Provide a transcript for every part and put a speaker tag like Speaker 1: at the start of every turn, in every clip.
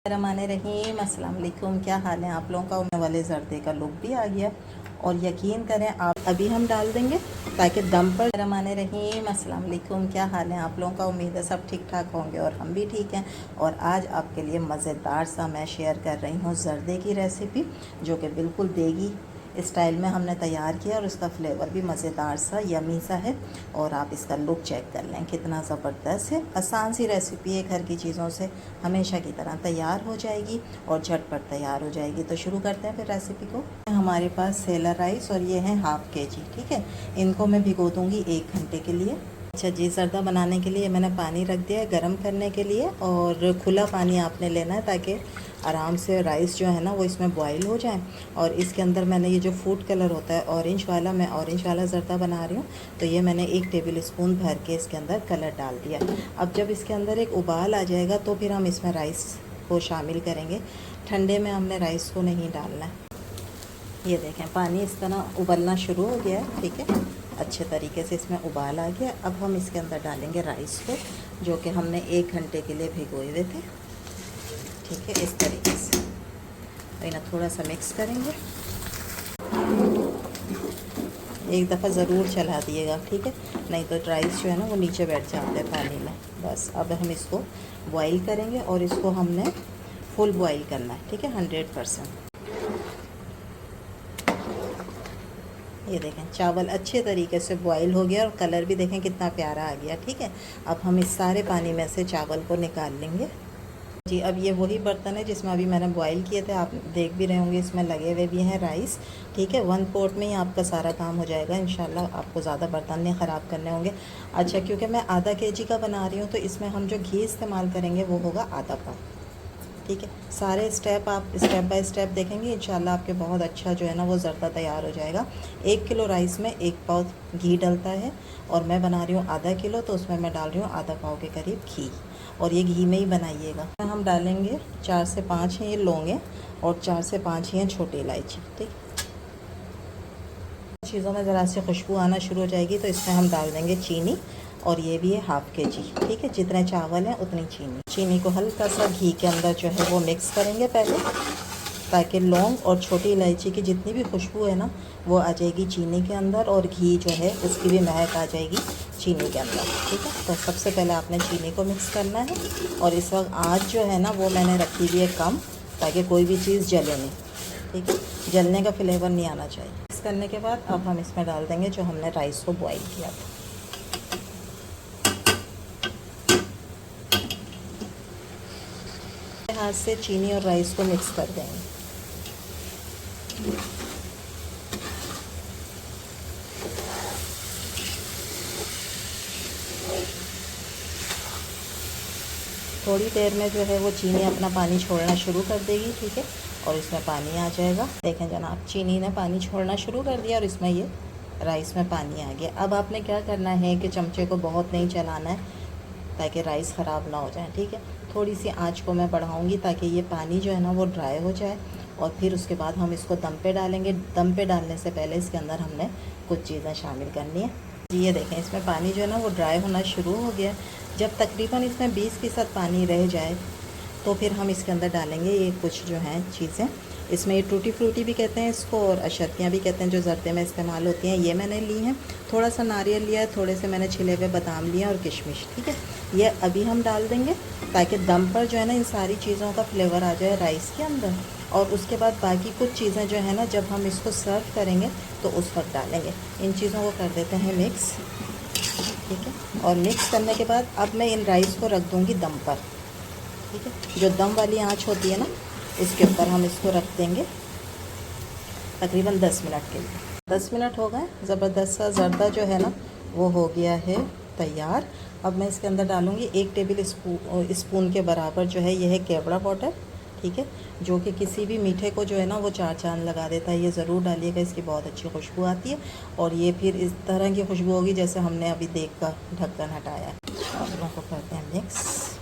Speaker 1: रहीम अस्सलाम वालेकुम, क्या हाल है आप लोगों का। उम्र वाले जर्दे का लुक भी आ गया और यकीन करें आप अभी हम डाल देंगे ताकि दम पर। रहीम अस्सलाम वालेकुम, क्या हाल है आप लोगों का। उम्मीद है सब ठीक ठाक होंगे और हम भी ठीक हैं। और आज आपके लिए मज़ेदार सा मैं शेयर कर रही हूँ जर्दे की रेसिपी, जो कि बिल्कुल देगी स्टाइल में हमने तैयार किया और उसका फ्लेवर भी मज़ेदार सा यमी सा है। और आप इसका लुक चेक कर लें कितना ज़बरदस्त है। आसान सी रेसिपी है, घर की चीज़ों से हमेशा की तरह तैयार हो जाएगी और झटपट तैयार हो जाएगी। तो शुरू करते हैं फिर रेसिपी को। हमारे पास सेलर राइस और ये है हाफ़ केजी, ठीक है। इनको मैं भिगो दूँगी 1 घंटे के लिए। अच्छा जी, ज़र्दा बनाने के लिए मैंने पानी रख दिया है गर्म करने के लिए, और खुला पानी आपने लेना है ताकि आराम से राइस जो है ना वो इसमें बॉईल हो जाए। और इसके अंदर मैंने ये जो फूड कलर होता है ऑरेंज वाला, मैं ऑरेंज वाला ज़र्दा बना रही हूँ, तो ये मैंने 1 टेबल स्पून भर के इसके अंदर कलर डाल दिया। अब जब इसके अंदर एक उबाल आ जाएगा तो फिर हम इसमें राइस को शामिल करेंगे। ठंडे में हमने राइस को नहीं डालना है। ये देखें पानी इस तरह उबलना शुरू हो गया है, ठीक है। अच्छे तरीके से इसमें उबाल आ गया। अब हम इसके अंदर डालेंगे राइस को, जो कि हमने 1 घंटे के लिए भिगोए हुए थे, ठीक है। इस तरीके से इन्हें थोड़ा सा मिक्स करेंगे। एक दफ़ा ज़रूर चला दिएगा, ठीक है, नहीं तो राइस जो है ना वो नीचे बैठ जाते हैं पानी में। बस अब हम इसको बॉईल करेंगे और इसको हमने फुल बॉईल करना है, ठीक है, 100%। ये देखें चावल अच्छे तरीके से बॉईल हो गया और कलर भी देखें कितना प्यारा आ गया, ठीक है। अब हम इस सारे पानी में से चावल को निकाल लेंगे जी। अब ये वही बर्तन है जिसमें अभी मैंने बॉईल किए थे, आप देख भी रहे होंगे इसमें लगे हुए भी हैं राइस, ठीक है। 1 पॉट में ही आपका सारा काम हो जाएगा इंशाल्लाह, आपको ज़्यादा बर्तन नहीं ख़राब करने होंगे। अच्छा, क्योंकि मैं आधा केजी का बना रही हूँ तो इसमें हम जो घी इस्तेमाल करेंगे वो होगा आधा पाव, ठीक है। सारे स्टेप आप स्टेप बाय स्टेप देखेंगे इंशाल्लाह, आपके बहुत अच्छा जो है ना वो ज़र्दा तैयार हो जाएगा। 1 किलो राइस में 1 पाव घी डलता है और मैं बना रही हूँ आधा किलो, तो उसमें मैं डाल रही हूँ आधा पाव के करीब घी, और ये घी में ही बनाइएगा। हम डालेंगे 4 से 5 हैं ये लौंगे और 4 से 5 ही हैं छोटी इलायची, ठीक। चीज़ों में ज़रा से खुशबू आना शुरू हो जाएगी तो इसमें हम डाल देंगे चीनी, और ये भी है हाफ़ केजी, ठीक है। जितने चावल हैं उतनी चीनी को हल्का सा घी के अंदर जो है वो मिक्स करेंगे पहले, ताकि लौंग और छोटी इलायची की जितनी भी खुशबू है ना वो आ जाएगी चीनी के अंदर, और घी जो है उसकी भी महक आ जाएगी चीनी के अंदर, ठीक है। तो सबसे पहले आपने चीनी को मिक्स करना है, और इस वक्त आँच जो है ना वो मैंने रखी हुई है कम, ताकि कोई भी चीज़ जले नहीं, ठीक है। जलने का फ्लेवर नहीं आना चाहिए। मिक्स करने के बाद अब हम इसमें डाल देंगे जो हमने राइस को बॉईल किया था। हाथ से चीनी और राइस को मिक्स कर देंगे। थोड़ी देर में जो है वो चीनी अपना पानी छोड़ना शुरू कर देगी, ठीक है, और इसमें पानी आ जाएगा। देखें जनाब, चीनी ने पानी छोड़ना शुरू कर दिया और इसमें ये राइस में पानी आ गया। अब आपने क्या करना है कि चमचे को बहुत नहीं चलाना है ताकि राइस ख़राब ना हो जाए, ठीक है। थोड़ी सी आंच को मैं बढ़ाऊंगी ताकि ये पानी जो है ना वो ड्राई हो जाए, और फिर उसके बाद हम इसको दम पे डालेंगे। दम पे डालने से पहले इसके अंदर हमने कुछ चीज़ें शामिल करनी है। ये देखें इसमें पानी जो है ना वो ड्राई होना शुरू हो गया। जब तकरीबन इसमें 20% पानी रह जाए तो फिर हम इसके अंदर डालेंगे ये कुछ जो हैं चीज़ें। इसमें ये टूटी फ्रूटी भी कहते हैं इसको, और अशर्तियाँ भी कहते हैं, जो ज़र्दे में इस्तेमाल होती हैं। ये मैंने ली हैं, थोड़ा सा नारियल लिया है, थोड़े से मैंने छिले हुए बादाम लिए और किशमिश, ठीक है। ये अभी हम डाल देंगे ताकि दम पर जो है ना इन सारी चीज़ों का फ्लेवर आ जाए राइस के अंदर। और उसके बाद बाकी कुछ चीज़ें जो है ना जब हम इसको सर्व करेंगे तो उस वक्त डालेंगे। इन चीज़ों को कर देते हैं मिक्स, ठीक है। और मिक्स करने के बाद अब मैं इन राइस को रख दूँगी दम पर, ठीक है। जो दम वाली आंच होती है ना उसके ऊपर हम इसको रख देंगे तकरीबन 10 मिनट के लिए। 10 मिनट हो गए, ज़बरदस्त सा ज़र्दा जो है ना वो हो गया है तैयार। अब मैं इसके अंदर डालूँगी 1 टेबल स्पून के बराबर जो है ये है केवड़ा पाउडर, ठीक है, जो कि किसी भी मीठे को जो है ना वो 4 चांद लगा देता है। ये ज़रूर डालिएगा, इसकी बहुत अच्छी खुशबू आती है, और ये फिर इस तरह की खुशबू होगी जैसे हमने अभी देख कर ढक्कन हटाया है। और लोगों को करते हैं मिक्स।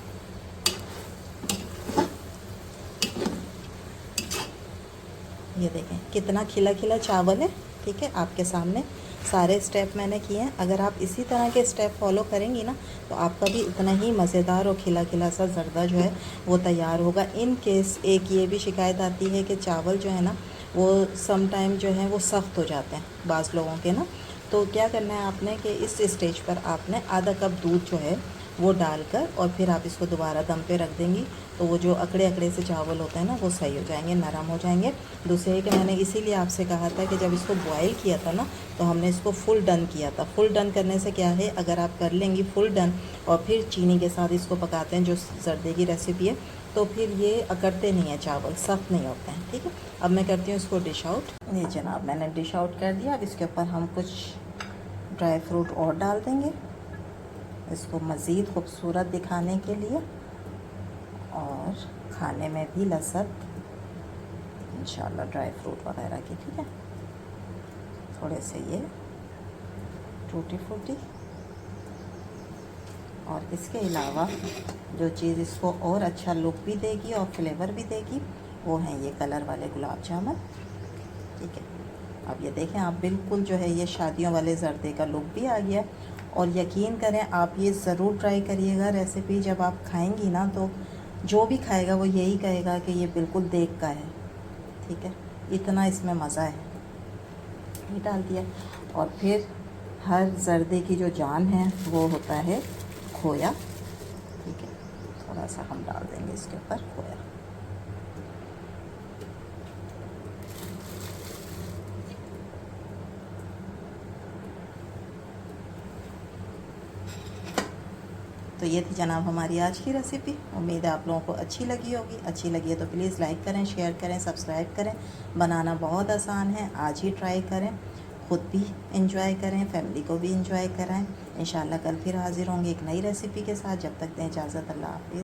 Speaker 1: ये देखें कितना खिला खिला चावल है, ठीक है, आपके सामने सारे स्टेप मैंने किए हैं। अगर आप इसी तरह के स्टेप फॉलो करेंगी ना तो आपका भी इतना ही मज़ेदार और खिला खिला सा ज़र्दा जो है वो तैयार होगा। इन केस एक ये भी शिकायत आती है कि चावल जो है ना वो सम टाइम जो है वो सख्त हो जाते हैं बाज़ लोगों के ना। तो क्या करना है आपने कि इस स्टेज पर आपने आधा कप दूध जो है वो डालकर और फिर आप इसको दोबारा दम पे रख देंगी तो वो जो अकड़े अकड़े से चावल होते हैं ना वो सही हो जाएंगे, नरम हो जाएंगे। दूसरे कि मैंने इसीलिए आपसे कहा था कि जब इसको बॉयल किया था ना तो हमने इसको फुल डन किया था। फुल डन करने से क्या है, अगर आप कर लेंगी फुल डन और फिर चीनी के साथ इसको पकाते हैं जो जर्दे की रेसिपी है, तो फिर ये अकड़ते नहीं हैं, चावल सख्त नहीं होते हैं। ठीक है, अब मैं करती हूँ इसको डिश आउट। ये जनाब मैंने डिश आउट कर दिया। अब इसके ऊपर हम कुछ ड्राई फ्रूट और डाल देंगे इसको मज़ीद खूबसूरत दिखाने के लिए और खाने में भी लज़्ज़त इंशाल्लाह ड्राई फ्रूट वगैरह की। ठीक है, थोड़े से ये टूटी फूटी और इसके अलावा जो चीज़ इसको और अच्छा लुक भी देगी और फ्लेवर भी देगी वो हैं ये कलर वाले गुलाब जामुन। ठीक है, अब ये देखें आप, बिल्कुल जो है ये शादियों वाले जर्दे का लुक भी आ गया। और यकीन करें आप ये ज़रूर ट्राई करिएगा रेसिपी। जब आप खाएंगी ना तो जो भी खाएगा वो यही कहेगा कि ये बिल्कुल देख का है। ठीक है, इतना इसमें मज़ा है। ये डाल दिया और फिर हर जर्दे की जो जान है वो होता है खोया। ठीक है, थोड़ा सा हम डाल देंगे इसके ऊपर खोया। तो ये थी जनाब हमारी आज की रेसिपी। उम्मीद है आप लोगों को अच्छी लगी होगी। अच्छी लगी है तो प्लीज़ लाइक करें, शेयर करें, सब्सक्राइब करें। बनाना बहुत आसान है, आज ही ट्राई करें, ख़ुद भी इंजॉय करें, फैमिली को भी इंजॉय कराएं। इंशाल्लाह कल फिर हाज़िर होंगे एक नई रेसिपी के साथ। जब तक दें इजाज़त, अल्लाह हाफ़िज़।